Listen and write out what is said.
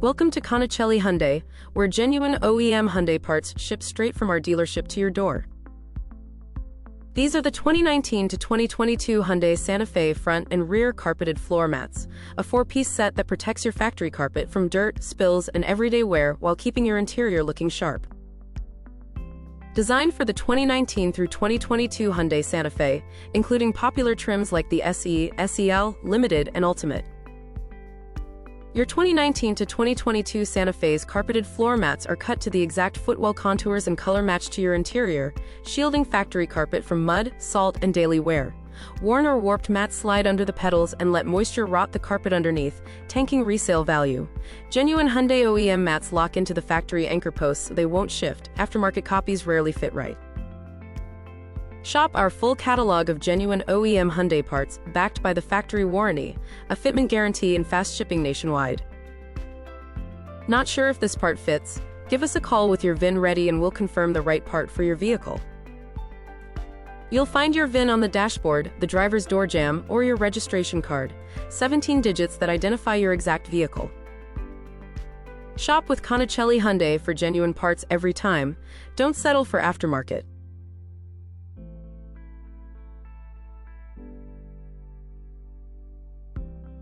Welcome to Conicelli Hyundai, where genuine OEM Hyundai parts ship straight from our dealership to your door. These are the 2019 to 2022 Hyundai Santa Fe front and rear carpeted floor mats, a 4-piece set that protects your factory carpet from dirt, spills, and everyday wear while keeping your interior looking sharp. Designed for the 2019 through 2022 Hyundai Santa Fe, including popular trims like the SE, SEL, Limited, and Ultimate. Your 2019 to 2022 Santa Fe's carpeted floor mats are cut to the exact footwell contours and color match to your interior, shielding factory carpet from mud, salt, and daily wear. Worn or warped mats slide under the pedals and let moisture rot the carpet underneath, tanking resale value. Genuine Hyundai OEM mats lock into the factory anchor posts so they won't shift. Aftermarket copies rarely fit right. Shop our full catalog of genuine OEM Hyundai parts, backed by the factory warranty, a fitment guarantee, and fast shipping nationwide. Not sure if this part fits? Give us a call with your VIN ready and we'll confirm the right part for your vehicle. You'll find your VIN on the dashboard, the driver's door jamb, or your registration card, 17 digits that identify your exact vehicle. Shop with Conicelli Hyundai for genuine parts every time. Don't settle for aftermarket.